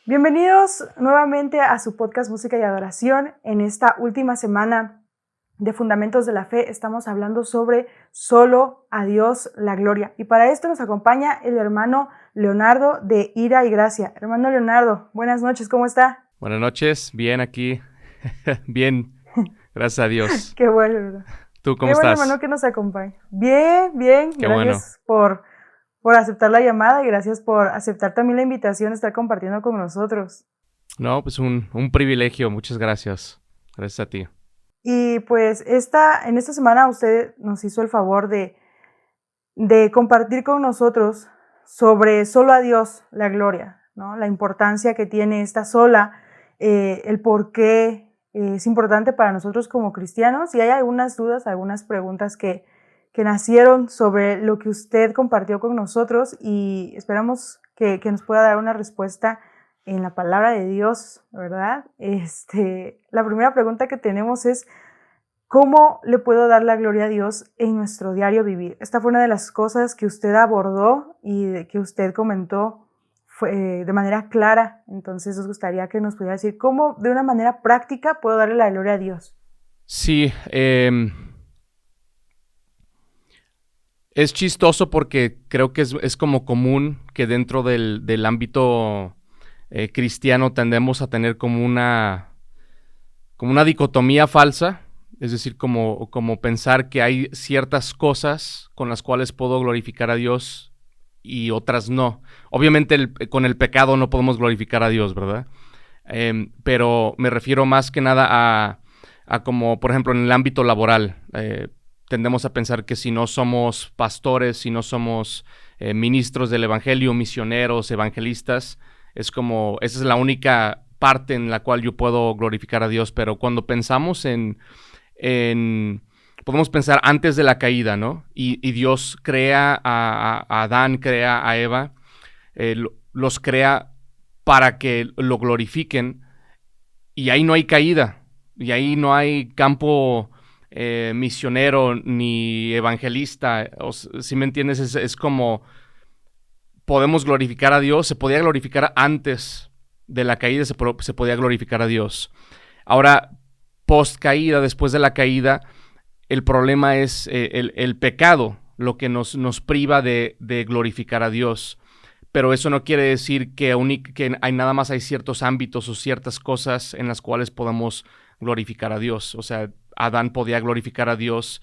Bienvenidos nuevamente a su podcast Música y Adoración. En esta última semana de Fundamentos de la Fe estamos hablando sobre solo a Dios la gloria. Y para esto nos acompaña el hermano Leonardo de Ira y Gracia. Hermano Leonardo, buenas noches, ¿cómo está? Buenas noches, bien aquí, bien, gracias a Dios. Qué bueno, ¿verdad? ¿Tú cómo Qué bueno, estás? hermano, que nos acompaña. Bien, bien, Qué gracias por aceptar la llamada y gracias por aceptar también la invitación de estar compartiendo con nosotros. No, pues un privilegio, muchas gracias. Gracias a ti. Y pues en esta semana usted nos hizo el favor de compartir con nosotros sobre solo a Dios la gloria, ¿no? La importancia que tiene esta sola, el por qué es importante para nosotros como cristianos. Y hay algunas dudas, algunas preguntas que nacieron sobre lo que usted compartió con nosotros y esperamos que nos pueda dar una respuesta en la palabra de Dios, ¿verdad? La primera pregunta que tenemos es: ¿cómo le puedo dar la gloria a Dios en nuestro diario vivir? Esta fue una de las cosas que usted abordó y que usted comentó de manera clara. Entonces nos gustaría que nos pudiera decir cómo de una manera práctica puedo darle la gloria a Dios. Sí, es chistoso porque creo que es como común que dentro del ámbito cristiano tendemos a tener como una dicotomía falsa. Es decir, como pensar que hay ciertas cosas con las cuales puedo glorificar a Dios y otras no. Obviamente con el pecado no podemos glorificar a Dios, ¿verdad? Pero me refiero más que nada a como, por ejemplo, en el ámbito laboral. Tendemos a pensar que si no somos pastores, si no somos ministros del evangelio, misioneros, evangelistas, es como, esa es la única parte en la cual yo puedo glorificar a Dios. Pero cuando pensamos podemos pensar antes de la caída, ¿no? Y Dios crea a Adán, crea a Eva, los crea para que lo glorifiquen, y ahí no hay caída, y ahí no hay campo misionero ni evangelista. Si me entiendes, es como podemos glorificar a Dios. Se podía glorificar antes de la caída, se podía glorificar a Dios. Ahora, post caída, después de la caída, el problema es el pecado, lo que nos priva de glorificar a Dios. Pero eso no quiere decir que hay nada más hay ciertos ámbitos o ciertas cosas en las cuales podemos glorificar a Dios. O sea, Adán podía glorificar a Dios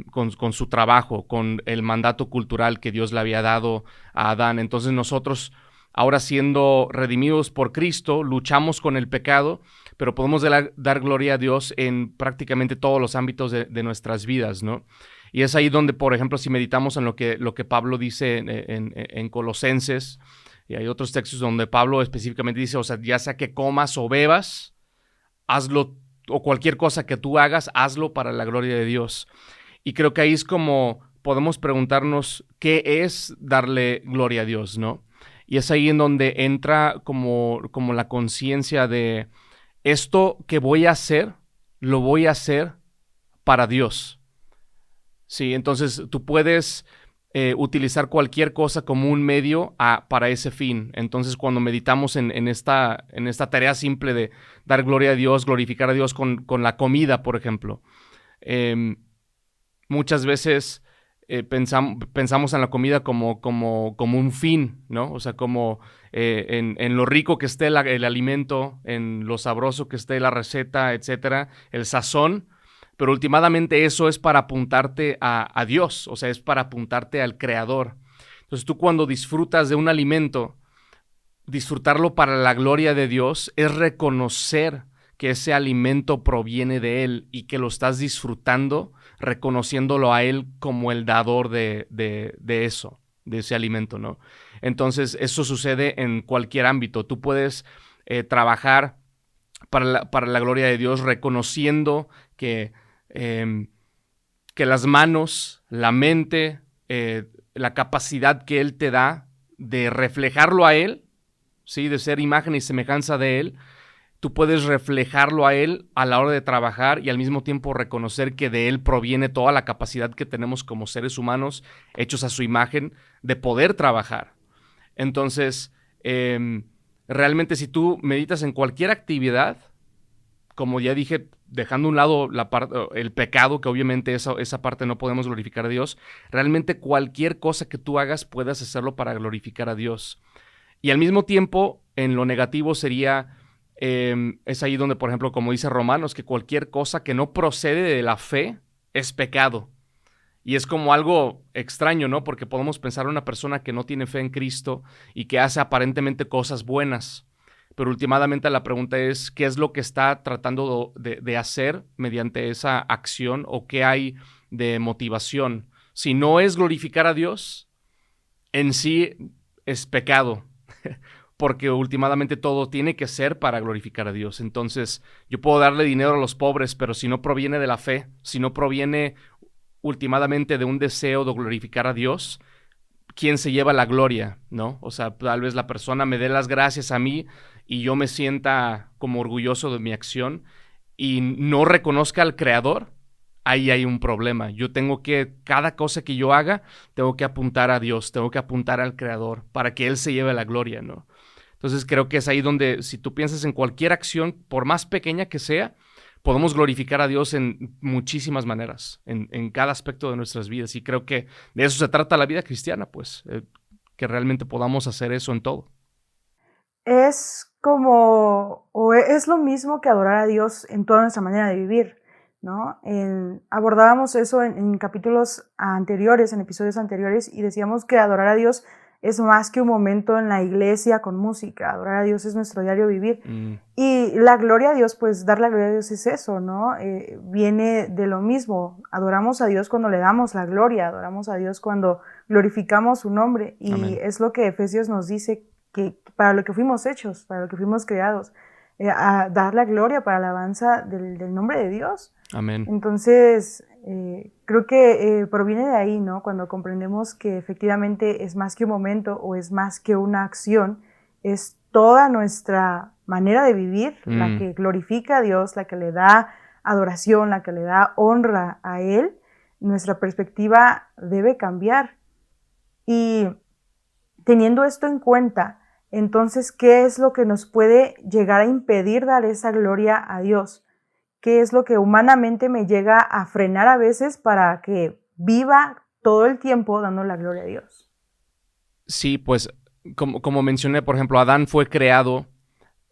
con su trabajo, con el mandato cultural que Dios le había dado a Adán. Entonces nosotros, ahora siendo redimidos por Cristo, luchamos con el pecado, pero podemos dar gloria a Dios en prácticamente todos los ámbitos de nuestras vidas, ¿no? Y es ahí donde, por ejemplo, si meditamos en lo que Pablo dice en Colosenses, y hay otros textos donde Pablo específicamente dice, o sea, ya sea que comas o bebas, hazlo, o cualquier cosa que tú hagas, hazlo para la gloria de Dios. Y creo que ahí es como podemos preguntarnos qué es darle gloria a Dios, ¿no? Y es ahí en donde entra como la conciencia de esto que voy a hacer, lo voy a hacer para Dios. Sí, entonces tú puedes utilizar cualquier cosa como un medio para ese fin. Entonces, cuando meditamos en esta tarea simple de dar gloria a Dios, glorificar a Dios con la comida, por ejemplo, muchas veces pensamos en la comida como un fin, ¿no? O sea, como en lo rico que esté el alimento, en lo sabroso que esté la receta, etcétera, el sazón. Pero últimamente eso es para apuntarte a Dios, o sea, es para apuntarte al Creador. Entonces tú, cuando disfrutas de un alimento, disfrutarlo para la gloria de Dios es reconocer que ese alimento proviene de Él y que lo estás disfrutando, reconociéndolo a Él como el dador de eso, de ese alimento, ¿no? Entonces eso sucede en cualquier ámbito. Tú puedes trabajar para la gloria de Dios, reconociendo que las manos, la mente, la capacidad que Él te da de reflejarlo a Él, ¿sí? De ser imagen y semejanza de Él, tú puedes reflejarlo a Él a la hora de trabajar y al mismo tiempo reconocer que de Él proviene toda la capacidad que tenemos como seres humanos, hechos a su imagen, de poder trabajar. Entonces, realmente si tú meditas en cualquier actividad, como ya dije, dejando a un lado el pecado, que obviamente esa parte no podemos glorificar a Dios, realmente cualquier cosa que tú hagas puedas hacerlo para glorificar a Dios. Y al mismo tiempo, en lo negativo sería, es ahí donde, por ejemplo, como dice Romanos, que cualquier cosa que no procede de la fe es pecado. Y es como algo extraño, ¿no? Porque podemos pensar en una persona que no tiene fe en Cristo y que hace aparentemente cosas buenas. Pero últimamente la pregunta es, ¿qué es lo que está tratando de hacer mediante esa acción o qué hay de motivación? Si no es glorificar a Dios, en sí es pecado, porque últimamente todo tiene que ser para glorificar a Dios. Entonces, yo puedo darle dinero a los pobres, pero si no proviene de la fe, si no proviene últimamente de un deseo de glorificar a Dios, ¿quién se lleva la gloria? ¿No? O sea, tal vez la persona me dé las gracias a mí y yo me sienta como orgulloso de mi acción y no reconozca al Creador. Ahí hay un problema. Yo tengo que, cada cosa que yo haga, tengo que apuntar a Dios, tengo que apuntar al Creador para que Él se lleve la gloria, ¿no? Entonces creo que es ahí donde, si tú piensas en cualquier acción, por más pequeña que sea, podemos glorificar a Dios en muchísimas maneras, en cada aspecto de nuestras vidas. Y creo que de eso se trata la vida cristiana, pues, que realmente podamos hacer eso en todo. Es como, o es lo mismo que adorar a Dios en toda nuestra manera de vivir, ¿no? Abordábamos eso en capítulos anteriores, en episodios anteriores, y decíamos que adorar a Dios es más que un momento en la iglesia con música. Adorar a Dios es nuestro diario vivir. Y la gloria a Dios, pues dar la gloria a Dios es eso, ¿no? Viene de lo mismo. Adoramos a Dios cuando le damos la gloria, adoramos a Dios cuando glorificamos su nombre. Y Amén. es lo que Efesios nos dice, que para lo que fuimos hechos, para lo que fuimos creados, a dar la gloria para la alabanza del nombre de Dios. Amén. Entonces, creo que proviene de ahí, ¿no? Cuando comprendemos que efectivamente es más que un momento o es más que una acción, es toda nuestra manera de vivir la que glorifica a Dios, la que le da adoración, la que le da honra a Él. Nuestra perspectiva debe cambiar. Y teniendo esto en cuenta, entonces, ¿qué es lo que nos puede llegar a impedir dar esa gloria a Dios? ¿Qué es lo que humanamente me llega a frenar a veces para que viva todo el tiempo dando la gloria a Dios? Sí, pues como mencioné, por ejemplo, Adán fue creado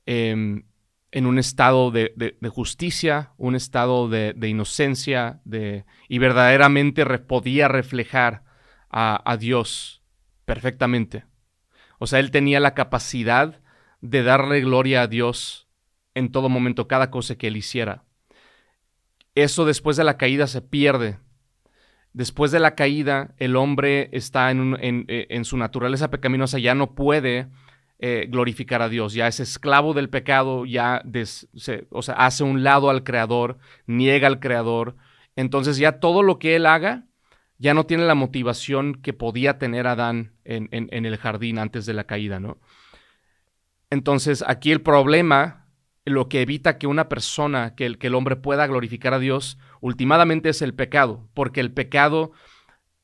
en un estado de justicia, un estado de inocencia, y verdaderamente podía reflejar a Dios perfectamente. O sea, él tenía la capacidad de darle gloria a Dios en todo momento, cada cosa que él hiciera. Eso después de la caída se pierde. Después de la caída, el hombre está en su naturaleza pecaminosa, ya no puede glorificar a Dios, ya es esclavo del pecado, ya hace un lado al Creador, niega al Creador. Entonces ya todo lo que él haga ya no tiene la motivación que podía tener Adán en el jardín antes de la caída, ¿no? Entonces aquí el problema, lo que evita que una persona, que el hombre pueda glorificar a Dios, últimamente es el pecado, porque el pecado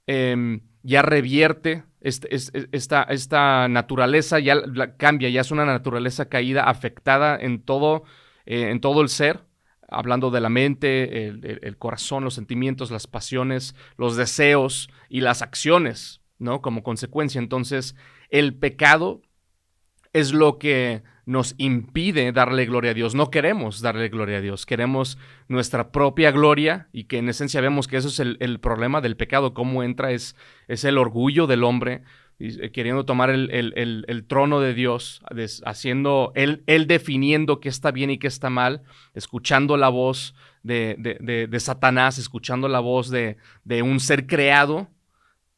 ya revierte esta naturaleza, ya cambia, ya es una naturaleza caída, afectada en todo el ser, hablando de la mente, el corazón, los sentimientos, las pasiones, los deseos y las acciones, ¿no? Como consecuencia. Entonces, el pecado es lo que nos impide darle gloria a Dios. No queremos darle gloria a Dios, queremos nuestra propia gloria, y que en esencia vemos que eso es el problema del pecado. Cómo entra es el orgullo del hombre, queriendo tomar el trono de Dios, haciendo él definiendo qué está bien y qué está mal, escuchando la voz de Satanás, escuchando la voz de un ser creado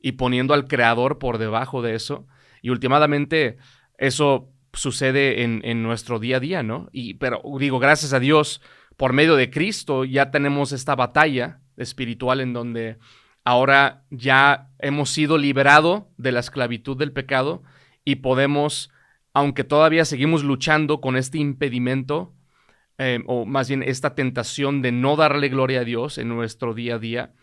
y poniendo al creador por debajo de eso. Y últimamente eso sucede en nuestro día a día, ¿no? Pero digo, gracias a Dios, por medio de Cristo ya tenemos esta batalla espiritual en donde ahora ya hemos sido liberados de la esclavitud del pecado y podemos, aunque todavía seguimos luchando con este impedimento, o más bien esta tentación de no darle gloria a Dios en nuestro día a día,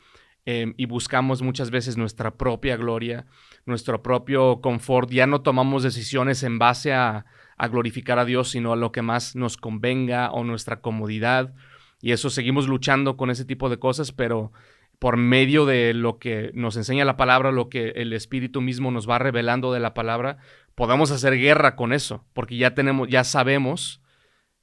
y buscamos muchas veces nuestra propia gloria, nuestro propio confort. Ya no tomamos decisiones en base a a glorificar a Dios, sino a lo que más nos convenga o nuestra comodidad. Y eso seguimos luchando con ese tipo de cosas, pero por medio de lo que nos enseña la palabra, lo que el Espíritu mismo nos va revelando de la palabra, podemos hacer guerra con eso, porque ya sabemos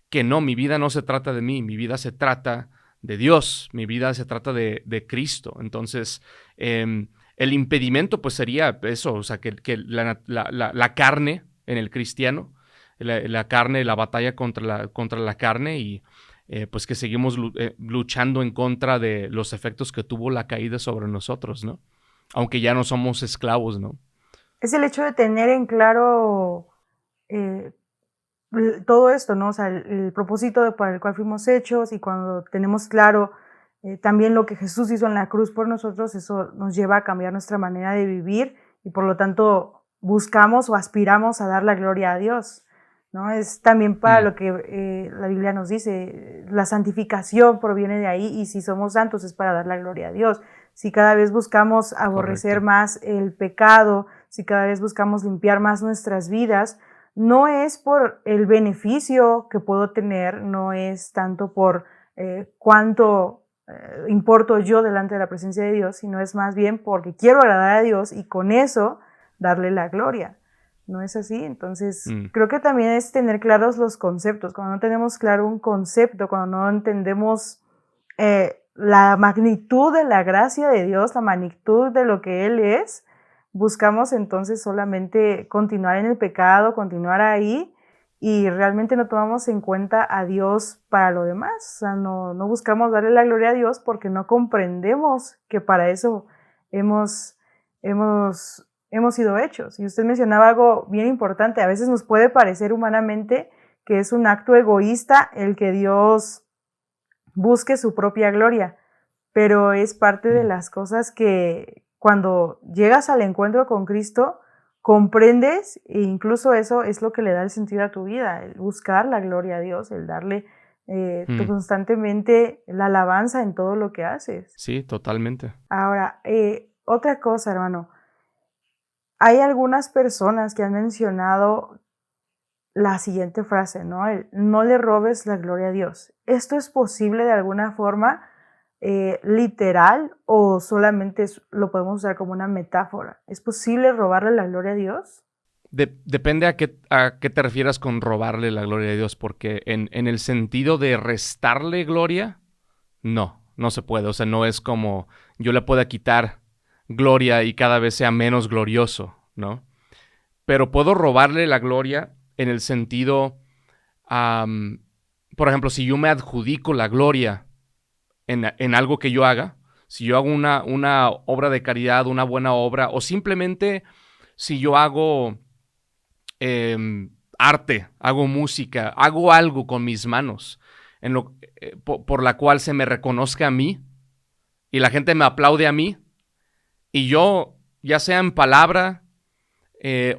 que no, mi vida no se trata de mí, mi vida se trata de Dios, mi vida se trata de Cristo. Entonces, el impedimento pues sería eso, o sea, que la carne en el cristiano, la carne, la batalla contra la carne y pues que seguimos luchando en contra de los efectos que tuvo la caída sobre nosotros, ¿no? Aunque ya no somos esclavos, ¿no? Es el hecho de tener en claro todo esto, ¿no? O sea, el propósito para el cual fuimos hechos, y cuando tenemos claro también lo que Jesús hizo en la cruz por nosotros, eso nos lleva a cambiar nuestra manera de vivir y por lo tanto buscamos o aspiramos a dar la gloria a Dios, ¿no? Es también para lo que la Biblia nos dice, la santificación proviene de ahí, y si somos santos es para dar la gloria a Dios. Si cada vez buscamos aborrecer más el pecado, si cada vez buscamos limpiar más nuestras vidas, no es por el beneficio que puedo tener, no es tanto por cuánto importo yo delante de la presencia de Dios, sino es más bien porque quiero agradar a Dios y con eso darle la gloria. ¿No es así? Entonces, creo que también es tener claros los conceptos. Cuando no tenemos claro un concepto, cuando no entendemos la magnitud de la gracia de Dios, la magnitud de lo que Él es, buscamos entonces solamente continuar en el pecado, continuar ahí, y realmente no tomamos en cuenta a Dios para lo demás. O sea, no buscamos darle la gloria a Dios porque no comprendemos que para eso hemos sido hechos. Y usted mencionaba algo bien importante. A veces nos puede parecer humanamente que es un acto egoísta el que Dios busque su propia gloria, pero es parte de las cosas que cuando llegas al encuentro con Cristo comprendes, e incluso eso es lo que le da el sentido a tu vida, el buscar la gloria a Dios, el darle constantemente la alabanza en todo lo que haces. Sí, totalmente. Ahora, otra cosa, hermano. Hay algunas personas que han mencionado la siguiente frase, ¿no? No le robes la gloria a Dios. ¿Esto es posible de alguna forma literal o solamente lo podemos usar como una metáfora? ¿Es posible robarle la gloria a Dios? Depende a qué te refieras con robarle la gloria a Dios, porque en el sentido de restarle gloria, no se puede. O sea, no es como yo le pueda quitar gloria y cada vez sea menos glorioso, ¿no? Pero puedo robarle la gloria en el sentido, por ejemplo, si yo me adjudico la gloria en algo que yo haga, si yo hago una obra de caridad, una buena obra, o simplemente si yo hago arte, hago música, hago algo con mis manos, por la cual se me reconozca a mí y la gente me aplaude a mí, y yo, ya sea en palabra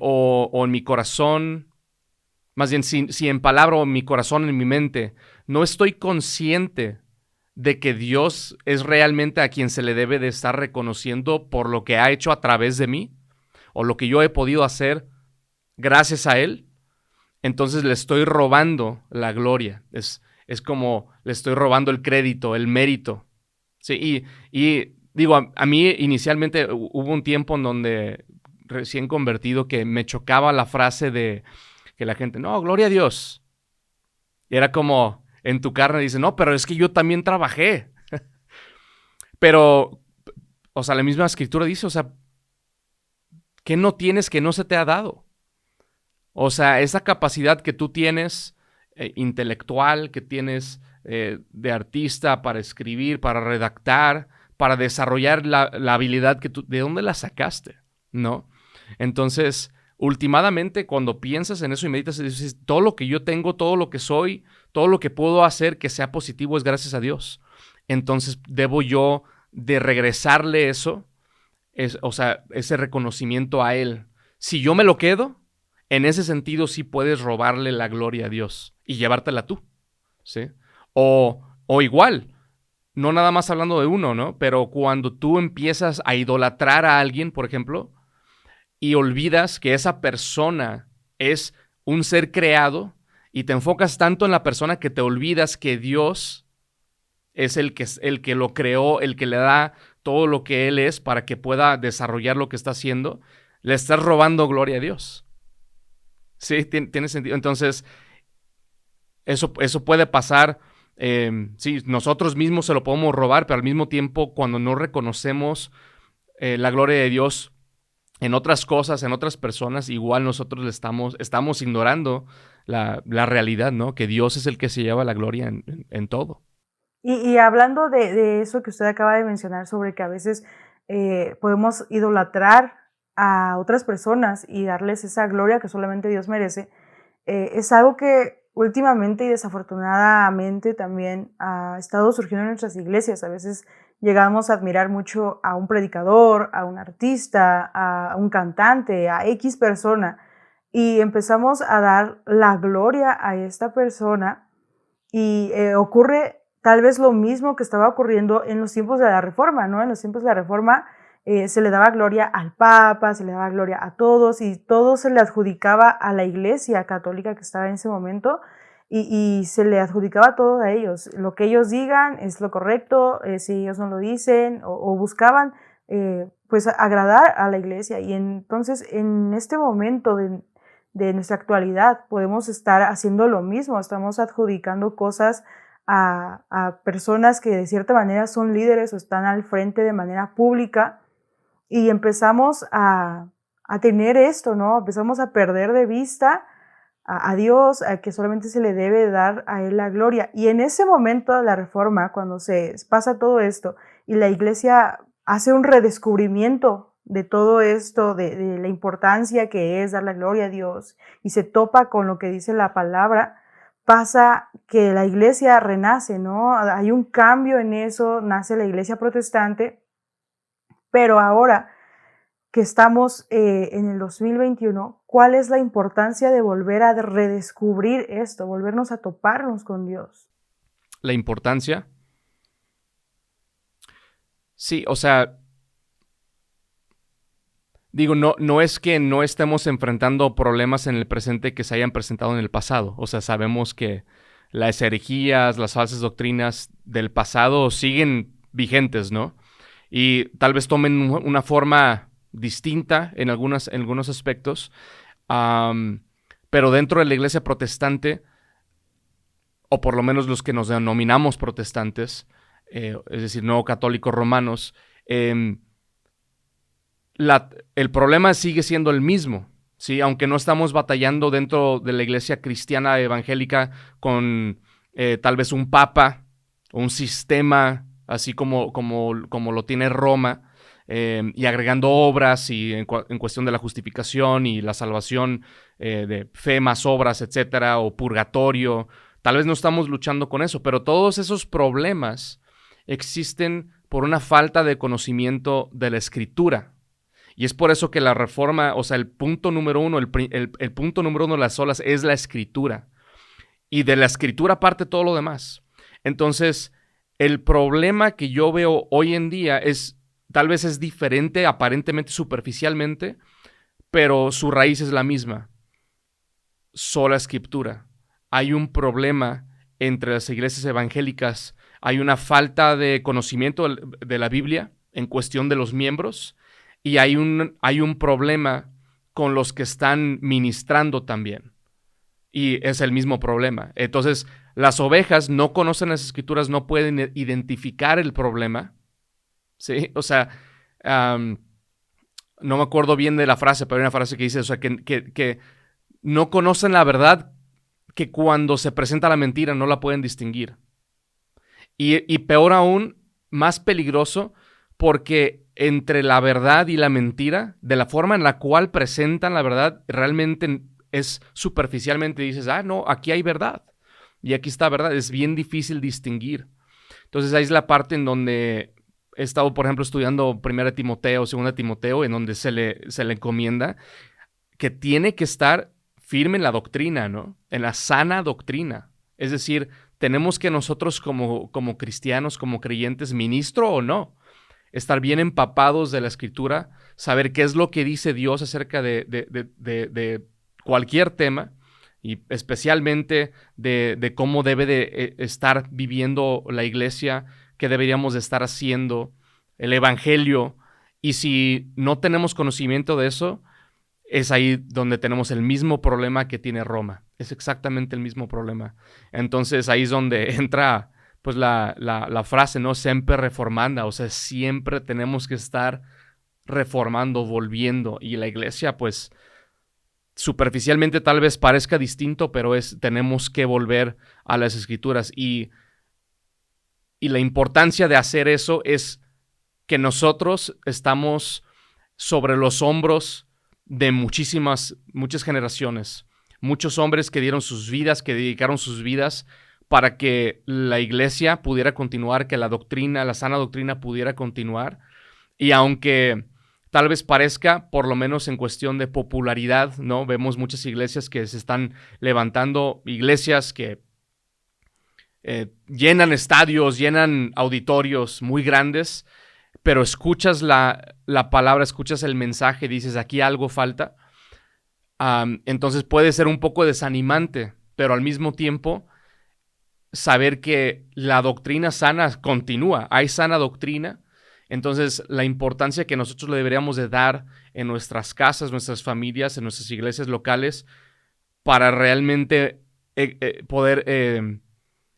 o en mi corazón, más bien si en palabra o en mi corazón, en mi mente, no estoy consciente de que Dios es realmente a quien se le debe de estar reconociendo por lo que ha hecho a través de mí, o lo que yo he podido hacer gracias a Él, entonces le estoy robando la gloria. Es como le estoy robando el crédito, el mérito. Sí, y digo, a mí inicialmente hubo un tiempo en donde, recién convertido, que me chocaba la frase de que la gente, no, gloria a Dios. Y era como, en tu carne dice, no, pero es que yo también trabajé. Pero, o sea, la misma escritura dice, o sea, ¿qué no tienes que no se te ha dado? O sea, esa capacidad que tú tienes intelectual, que tienes de artista para escribir, para redactar, para desarrollar la habilidad que tú, ¿de dónde la sacaste? ¿No? Entonces, últimamente, cuando piensas en eso y meditas, dices, todo lo que yo tengo, todo lo que soy, todo lo que puedo hacer que sea positivo es gracias a Dios. Entonces, debo yo de regresarle eso, o sea, ese reconocimiento a Él. Si yo me lo quedo, en ese sentido sí puedes robarle la gloria a Dios y llevártela tú, ¿sí? O igual, no nada más hablando de uno, ¿no? Pero cuando tú empiezas a idolatrar a alguien, por ejemplo, y olvidas que esa persona es un ser creado y te enfocas tanto en la persona que te olvidas que Dios es el que lo creó, el que le da todo lo que Él es para que pueda desarrollar lo que está haciendo, le estás robando gloria a Dios. ¿Sí? ¿Tiene sentido? Entonces, eso puede pasar. Sí, nosotros mismos se lo podemos robar, pero al mismo tiempo, cuando no reconocemos la gloria de Dios en otras cosas, en otras personas, igual nosotros le estamos ignorando la realidad, ¿no? Que Dios es el que se lleva la gloria en todo. Y hablando de eso que usted acaba de mencionar, sobre que a veces podemos idolatrar a otras personas y darles esa gloria que solamente Dios merece, es algo que últimamente y desafortunadamente también ha estado surgiendo en nuestras iglesias. A veces llegamos a admirar mucho a un predicador, a un artista, a un cantante, a X persona, y empezamos a dar la gloria a esta persona y ocurre tal vez lo mismo que estaba ocurriendo en los tiempos de la Reforma, ¿no? En los tiempos de la Reforma se le daba gloria al Papa, se le daba gloria a todos y todo se le adjudicaba a la Iglesia católica que estaba en ese momento y se le adjudicaba todo a ellos. Lo que ellos digan es lo correcto, si ellos no lo dicen o buscaban pues agradar a la Iglesia. Y entonces en este momento de nuestra actualidad podemos estar haciendo lo mismo, estamos adjudicando cosas a personas que de cierta manera son líderes o están al frente de manera pública y empezamos a tener esto, ¿no? Empezamos a perder de vista a Dios, a que solamente se le debe dar a Él la gloria. Y en ese momento de la Reforma, cuando se pasa todo esto y la Iglesia hace un redescubrimiento de todo esto, de la importancia que es dar la gloria a Dios y se topa con lo que dice la palabra, pasa que la Iglesia renace, ¿no? Hay un cambio en eso, nace la Iglesia protestante, pero ahora que estamos en el 2021, ¿cuál es la importancia de volver a redescubrir esto, volvernos a toparnos con Dios? La importancia. Sí, o sea, digo, no es que no estemos enfrentando problemas en el presente que se hayan presentado en el pasado. O sea, sabemos que las herejías, las falsas doctrinas del pasado siguen vigentes, ¿no? Y tal vez tomen una forma distinta en algunos aspectos, pero dentro de la iglesia protestante, o por lo menos los que nos denominamos protestantes, es decir, no católicos romanos, el problema sigue siendo el mismo, ¿sí? Aunque no estamos batallando dentro de la iglesia cristiana evangélica con tal vez un papa o un sistema así como lo tiene Roma, y agregando obras y en cuestión de la justificación y la salvación de fe más obras, etcétera, o purgatorio. Tal vez no estamos luchando con eso, pero todos esos problemas existen por una falta de conocimiento de la Escritura. Y es por eso que la Reforma, o sea, el punto número uno de las solas es la Escritura. Y de la Escritura parte todo lo demás. Entonces, el problema que yo veo hoy en día tal vez es diferente, aparentemente, superficialmente, pero su raíz es la misma. Sola Escritura. Hay un problema entre las iglesias evangélicas. Hay una falta de conocimiento de la Biblia en cuestión de los miembros. Y hay un problema con los que están ministrando también. Y es el mismo problema. Entonces, las ovejas no conocen las Escrituras, no pueden identificar el problema. ¿Sí? O sea, no me acuerdo bien de la frase, pero hay una frase que dice, o sea, que no conocen la verdad, que cuando se presenta la mentira no la pueden distinguir. Y peor aún, más peligroso, porque entre la verdad y la mentira, de la forma en la cual presentan la verdad, realmente es superficialmente, dices, no, aquí hay verdad, y aquí está verdad, es bien difícil distinguir. Entonces ahí es la parte en donde he estado, por ejemplo, estudiando 1 Timoteo, 2 Timoteo, en donde se le encomienda que tiene que estar firme en la doctrina, ¿no? En la sana doctrina. Es decir, tenemos que nosotros como cristianos, como creyentes, ministro o no, estar bien empapados de la Escritura, saber qué es lo que dice Dios acerca de cualquier tema, y especialmente de cómo debe de estar viviendo la iglesia, qué deberíamos de estar haciendo, el evangelio. Y si no tenemos conocimiento de eso, es ahí donde tenemos el mismo problema que tiene Roma. Es exactamente el mismo problema. Entonces ahí es donde entra pues la frase, ¿no? Semper reformanda, o sea, siempre tenemos que estar reformando, volviendo. Y la iglesia, pues, superficialmente tal vez parezca distinto, pero tenemos que volver a las Escrituras. Y la importancia de hacer eso es que nosotros estamos sobre los hombros de muchas generaciones. Muchos hombres que dieron sus vidas, que dedicaron sus vidas para que la iglesia pudiera continuar, que la sana doctrina pudiera continuar. Y aunque tal vez parezca, por lo menos en cuestión de popularidad, ¿no? Vemos muchas iglesias que se están levantando, iglesias que llenan estadios, llenan auditorios muy grandes, pero escuchas la palabra, escuchas el mensaje, dices, aquí algo falta. Entonces puede ser un poco desanimante, pero al mismo tiempo saber que la doctrina sana continúa, hay sana doctrina. Entonces la importancia que nosotros le deberíamos de dar en nuestras casas, nuestras familias, en nuestras iglesias locales, para realmente poder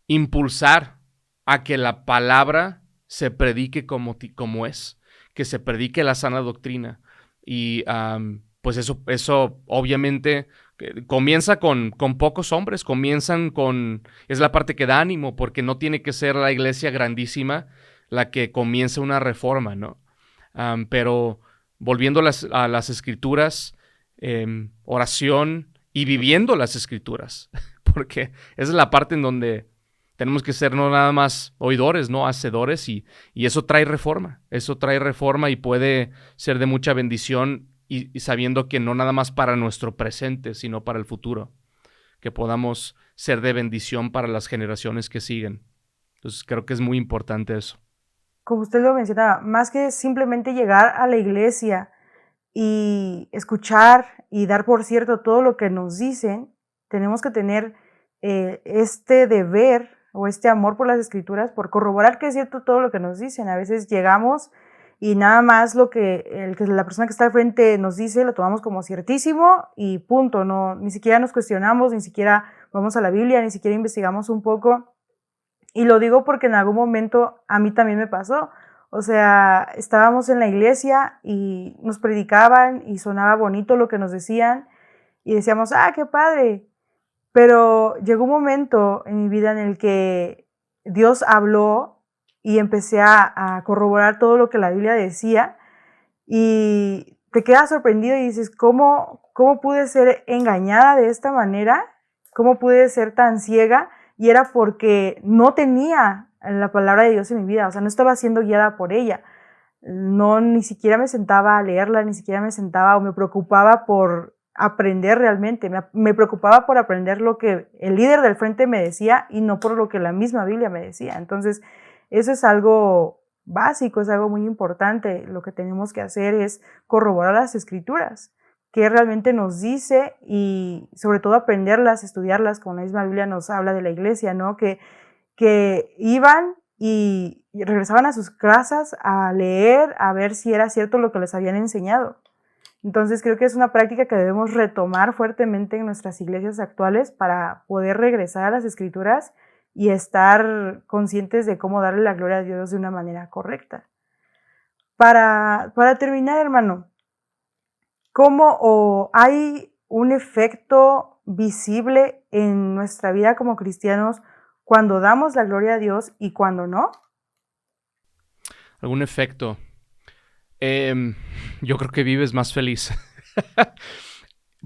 impulsar a que la palabra se predique como es, que se predique la sana doctrina. Y pues eso obviamente comienza con pocos hombres, es la parte que da ánimo, porque no tiene que ser la iglesia grandísima la que comience una reforma, ¿no? Pero volviendo a las Escrituras, oración y viviendo las Escrituras, porque esa es la parte en donde tenemos que ser no nada más oidores, no hacedores, y eso trae reforma. Eso trae reforma y puede ser de mucha bendición, y sabiendo que no nada más para nuestro presente, sino para el futuro. Que podamos ser de bendición para las generaciones que siguen. Entonces creo que es muy importante eso. Como usted lo mencionaba, más que simplemente llegar a la iglesia y escuchar y dar por cierto todo lo que nos dicen, tenemos que tener este deber o este amor por las Escrituras, por corroborar que es cierto todo lo que nos dicen. A veces llegamos y nada más lo que la persona que está al frente nos dice lo tomamos como ciertísimo y punto. No, ni siquiera nos cuestionamos, ni siquiera vamos a la Biblia, ni siquiera investigamos un poco. Y lo digo porque en algún momento a mí también me pasó. O sea, estábamos en la iglesia y nos predicaban y sonaba bonito lo que nos decían y decíamos, qué padre. Pero llegó un momento en mi vida en el que Dios habló y empecé a corroborar todo lo que la Biblia decía y te quedas sorprendido y dices, ¿cómo pude ser engañada de esta manera? ¿Cómo pude ser tan ciega? Y era porque no tenía la palabra de Dios en mi vida, o sea, no estaba siendo guiada por ella. No, ni siquiera me sentaba a leerla, ni siquiera me sentaba o me preocupaba por aprender realmente. Me preocupaba por aprender lo que el líder del frente me decía y no por lo que la misma Biblia me decía. Entonces, eso es algo básico, es algo muy importante. Lo que tenemos que hacer es corroborar las Escrituras, qué realmente nos dice y sobre todo aprenderlas, estudiarlas, como la misma Biblia nos habla de la iglesia, ¿no? Que iban y regresaban a sus casas a leer, a ver si era cierto lo que les habían enseñado. Entonces creo que es una práctica que debemos retomar fuertemente en nuestras iglesias actuales para poder regresar a las Escrituras y estar conscientes de cómo darle la gloria a Dios de una manera correcta. Para terminar, hermano, ¿cómo hay un efecto visible en nuestra vida como cristianos cuando damos la gloria a Dios y cuando no? ¿Algún efecto? Yo creo que vives más feliz.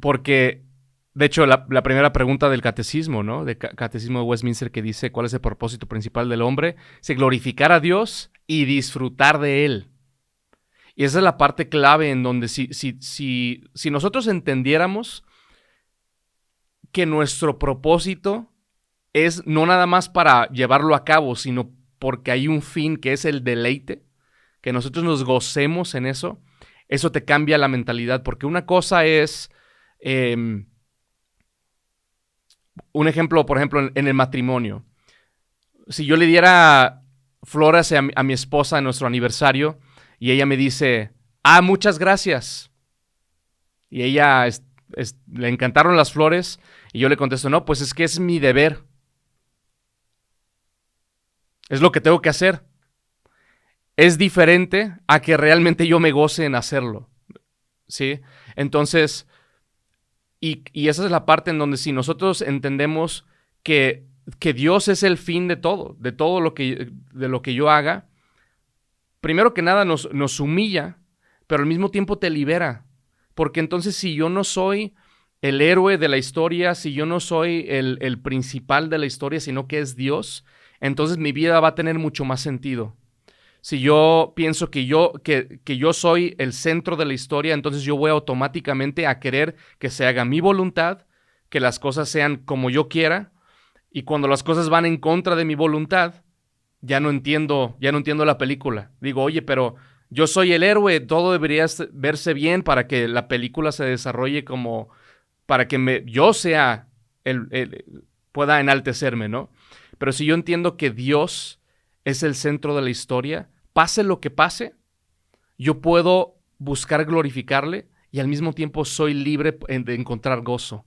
Porque, de hecho, la primera pregunta del catecismo, ¿no? Del catecismo de Westminster, que dice cuál es el propósito principal del hombre, es glorificar a Dios y disfrutar de Él. Y esa es la parte clave en donde si nosotros entendiéramos que nuestro propósito es no nada más para llevarlo a cabo, sino porque hay un fin que es el deleite, que nosotros nos gocemos en eso te cambia la mentalidad, porque una cosa es un ejemplo, por ejemplo, en el matrimonio. Si yo le diera flores a mi esposa en nuestro aniversario y ella me dice, muchas gracias. Y ella le encantaron las flores y yo le contesto, no, pues es que es mi deber. Es lo que tengo que hacer. Es diferente a que realmente yo me goce en hacerlo. ¿Sí? Entonces, y esa es la parte en donde si nosotros entendemos que Dios es el fin de todo de lo que yo haga, primero que nada nos humilla, pero al mismo tiempo te libera. Porque entonces si yo no soy el héroe de la historia, si yo no soy el principal de la historia, sino que es Dios, entonces mi vida va a tener mucho más sentido. Si yo pienso que yo soy el centro de la historia, entonces yo voy automáticamente a querer que se haga mi voluntad, que las cosas sean como yo quiera, y cuando las cosas van en contra de mi voluntad, ya no entiendo la película. Digo, oye, pero yo soy el héroe, todo debería verse bien para que la película se desarrolle como, para que yo sea pueda enaltecerme, ¿no? Pero si yo entiendo que Dios es el centro de la historia, pase lo que pase, yo puedo buscar glorificarle y al mismo tiempo soy libre de encontrar gozo,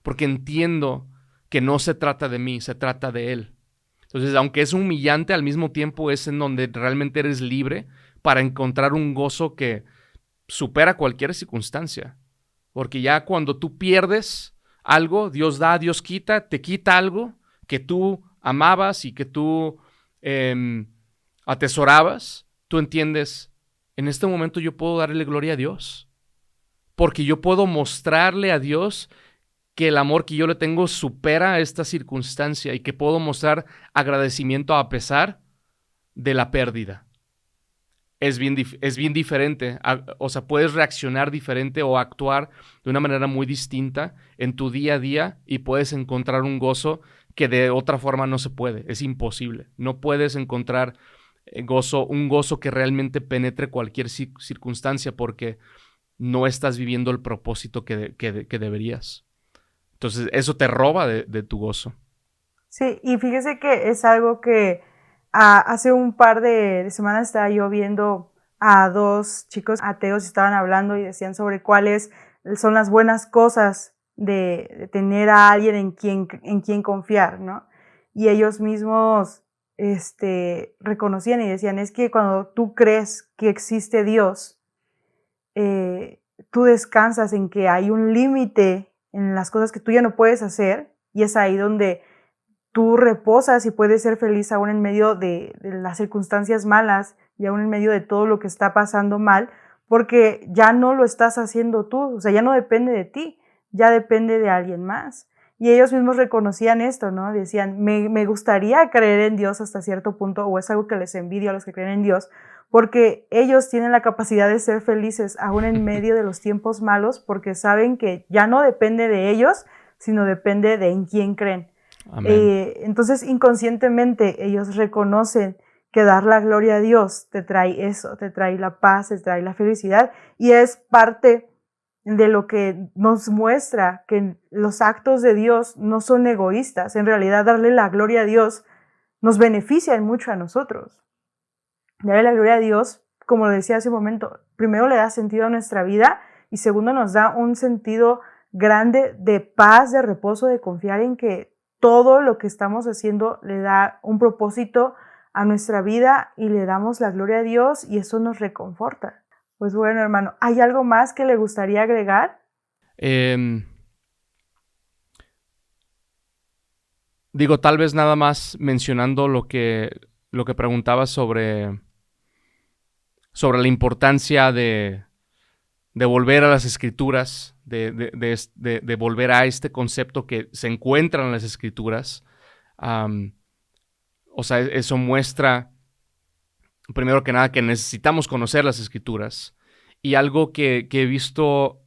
porque entiendo que no se trata de mí, se trata de Él. Entonces, aunque es humillante, al mismo tiempo es en donde realmente eres libre para encontrar un gozo que supera cualquier circunstancia. Porque ya cuando tú pierdes algo, Dios da, Dios quita, te quita algo que tú amabas y que tú atesorabas, tú entiendes, en este momento yo puedo darle gloria a Dios, porque yo puedo mostrarle a Dios que el amor que yo le tengo supera esta circunstancia y que puedo mostrar agradecimiento a pesar de la pérdida. Es bien diferente, o sea, puedes reaccionar diferente o actuar de una manera muy distinta en tu día a día y puedes encontrar un gozo que de otra forma no se puede, es imposible. No puedes encontrar un gozo que realmente penetre cualquier circunstancia porque no estás viviendo el propósito que deberías. Entonces, eso te roba de tu gozo. Sí, y fíjese que es algo que hace un par de semanas estaba yo viendo a dos chicos ateos, estaban hablando y decían sobre cuáles son las buenas cosas de tener a alguien en quien confiar, ¿no? Y ellos mismos reconocían y decían, es que cuando tú crees que existe Dios, tú descansas en que hay un límite en las cosas que tú ya no puedes hacer, y es ahí donde tú reposas y puedes ser feliz aún en medio de las circunstancias malas y aún en medio de todo lo que está pasando mal, porque ya no lo estás haciendo tú, o sea, ya no depende de ti, ya depende de alguien más. Y ellos mismos reconocían esto, ¿no? Decían, me gustaría creer en Dios hasta cierto punto, o es algo que les envidio a los que creen en Dios, porque ellos tienen la capacidad de ser felices aún en medio de los tiempos malos, porque saben que ya no depende de ellos, sino depende de en quién creen. Entonces, inconscientemente, ellos reconocen que dar la gloria a Dios te trae eso, te trae la paz, te trae la felicidad, y es parte de lo que nos muestra que los actos de Dios no son egoístas. En realidad, darle la gloria a Dios nos beneficia mucho a nosotros. Darle la gloria a Dios, como lo decía hace un momento, primero le da sentido a nuestra vida y segundo nos da un sentido grande de paz, de reposo, de confiar en que todo lo que estamos haciendo le da un propósito a nuestra vida y le damos la gloria a Dios y eso nos reconforta. Pues bueno, hermano, ¿hay algo más que le gustaría agregar? Digo, tal vez nada más mencionando lo que preguntabas sobre la importancia de volver a las Escrituras, de volver a este concepto que se encuentra en las Escrituras. O sea, eso muestra, primero que nada, que necesitamos conocer las Escrituras. Y algo que he visto,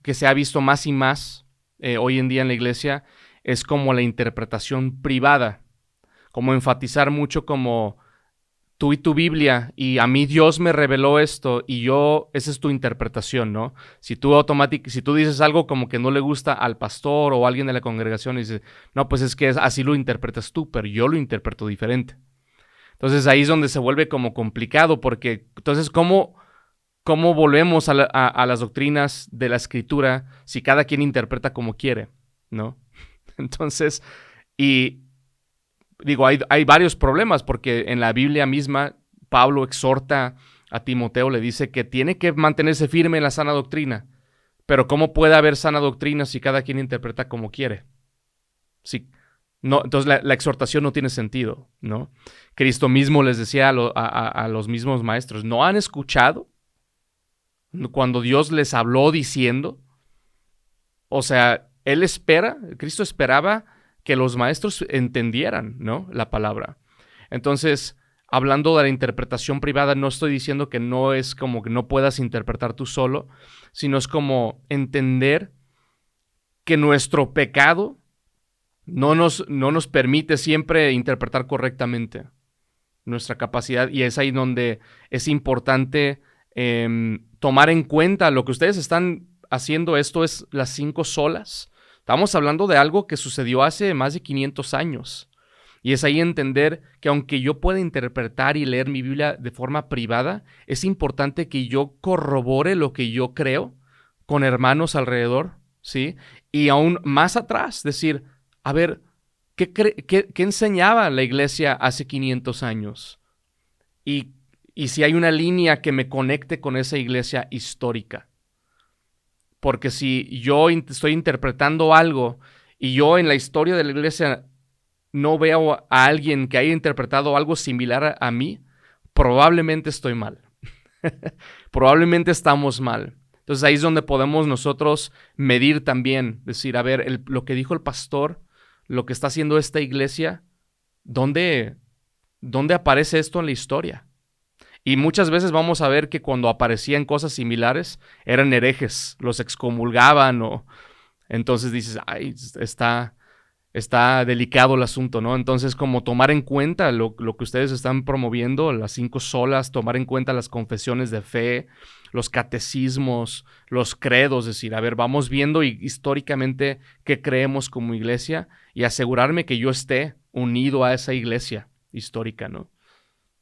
que se ha visto más y más hoy en día en la iglesia, es como la interpretación privada. Como enfatizar mucho como tú y tu Biblia, y a mí Dios me reveló esto, y esa es tu interpretación, ¿no? Si tú dices algo como que no le gusta al pastor o a alguien de la congregación, y dices, no, pues es que así lo interpretas tú, pero yo lo interpreto diferente. Entonces ahí es donde se vuelve como complicado, porque entonces, ¿cómo volvemos a las doctrinas de la Escritura si cada quien interpreta como quiere, ¿no? Entonces, y digo, hay varios problemas, porque en la Biblia misma Pablo exhorta a Timoteo, le dice que tiene que mantenerse firme en la sana doctrina. Pero ¿cómo puede haber sana doctrina si cada quien interpreta como quiere? Sí, no, entonces la exhortación no tiene sentido, ¿no? Cristo mismo les decía a los mismos maestros, ¿no han escuchado cuando Dios les habló diciendo? O sea, Cristo esperaba que los maestros entendieran, ¿no?, la palabra. Entonces, hablando de la interpretación privada, no estoy diciendo que no es como que no puedas interpretar tú solo, sino es como entender que nuestro pecado no nos permite siempre interpretar correctamente nuestra capacidad, y es ahí donde es importante tomar en cuenta lo que ustedes están haciendo. Esto es las 5 solas. Estamos hablando de algo que sucedió hace más de 500 años. Y es ahí entender que aunque yo pueda interpretar y leer mi Biblia de forma privada, es importante que yo corrobore lo que yo creo con hermanos alrededor, ¿sí? Y aún más atrás, decir, a ver, ¿qué enseñaba la iglesia hace 500 años? Y si hay una línea que me conecte con esa iglesia histórica. Porque si yo estoy interpretando algo y yo en la historia de la iglesia no veo a alguien que haya interpretado algo similar a mí, probablemente estoy mal. Probablemente estamos mal. Entonces ahí es donde podemos nosotros medir también, decir, a ver, lo que dijo el pastor, lo que está haciendo esta iglesia, ¿dónde aparece esto en la historia? Y muchas veces vamos a ver que cuando aparecían cosas similares, eran herejes, los excomulgaban, o entonces dices, ay, está delicado el asunto, ¿no? Entonces, como tomar en cuenta lo que ustedes están promoviendo, las 5 solas, tomar en cuenta las confesiones de fe, los catecismos, los credos, es decir, a ver, vamos viendo históricamente qué creemos como iglesia y asegurarme que yo esté unido a esa iglesia histórica, ¿no?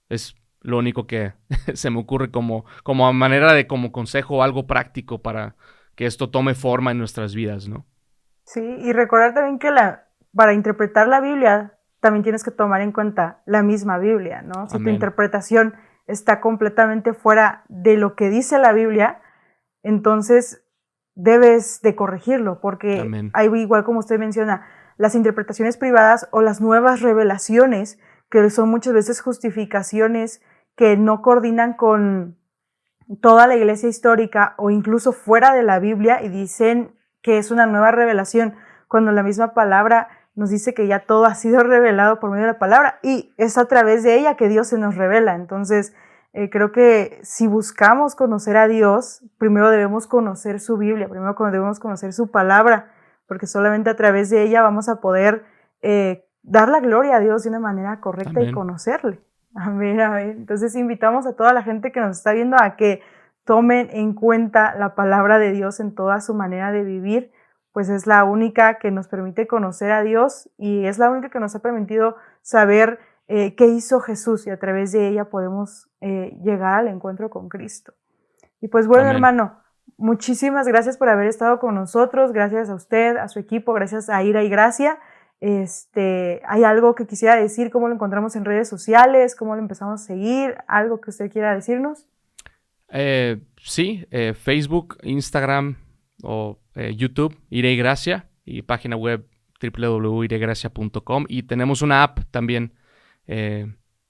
Es lo único que se me ocurre como a manera de como consejo, algo práctico para que esto tome forma en nuestras vidas, ¿no? Sí, y recordar también que para interpretar la Biblia también tienes que tomar en cuenta la misma Biblia, ¿no? Si tu interpretación está completamente fuera de lo que dice la Biblia, entonces debes de corregirlo, porque hay, igual como usted menciona, las interpretaciones privadas o las nuevas revelaciones, que son muchas veces justificaciones que no coordinan con toda la iglesia histórica o incluso fuera de la Biblia, y dicen que es una nueva revelación, cuando la misma palabra nos dice que ya todo ha sido revelado por medio de la palabra, y es a través de ella que Dios se nos revela. Entonces, creo que si buscamos conocer a Dios, primero debemos conocer su Biblia, primero debemos conocer su palabra, porque solamente a través de ella vamos a poder dar la gloria a Dios de una manera correcta. Amén. Y conocerle. Amén, amén. Entonces invitamos a toda la gente que nos está viendo a que tomen en cuenta la palabra de Dios en toda su manera de vivir, pues es la única que nos permite conocer a Dios, y es la única que nos ha permitido saber qué hizo Jesús, y a través de ella podemos llegar al encuentro con Cristo. Y pues bueno, amén, hermano, muchísimas gracias por haber estado con nosotros, gracias a usted, a su equipo, gracias a Ira y Gracia. ¿Hay algo que quisiera decir? ¿Cómo lo encontramos en redes sociales? ¿Cómo lo empezamos a seguir? ¿Algo que usted quiera decirnos? Sí, Facebook, Instagram o YouTube, Ira y Gracia, y página web www.iregracia.com, y tenemos una app también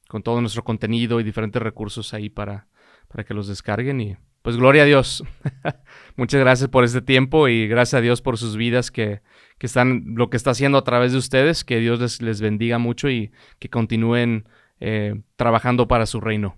con todo nuestro contenido y diferentes recursos ahí para que los descarguen. Y pues gloria a Dios. Muchas gracias por este tiempo, y gracias a Dios por sus vidas que están, lo que está haciendo a través de ustedes. Que Dios les bendiga mucho y que continúen trabajando para su reino.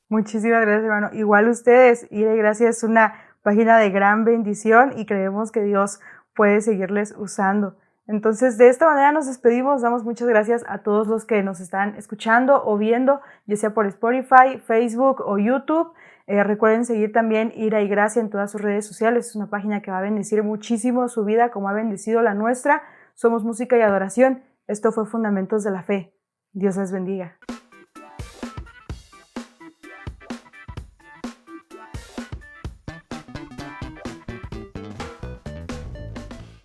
Muchísimas gracias, hermano. Igual ustedes, Ira y Gracia es una página de gran bendición, y creemos que Dios puede seguirles usando. Entonces, de esta manera nos despedimos. Damos muchas gracias a todos los que nos están escuchando o viendo, ya sea por Spotify, Facebook o YouTube. Recuerden seguir también Ira y Gracia en todas sus redes sociales. Es una página que va a bendecir muchísimo su vida, como ha bendecido la nuestra. Somos Música y Adoración. Esto fue Fundamentos de la Fe. Dios les bendiga.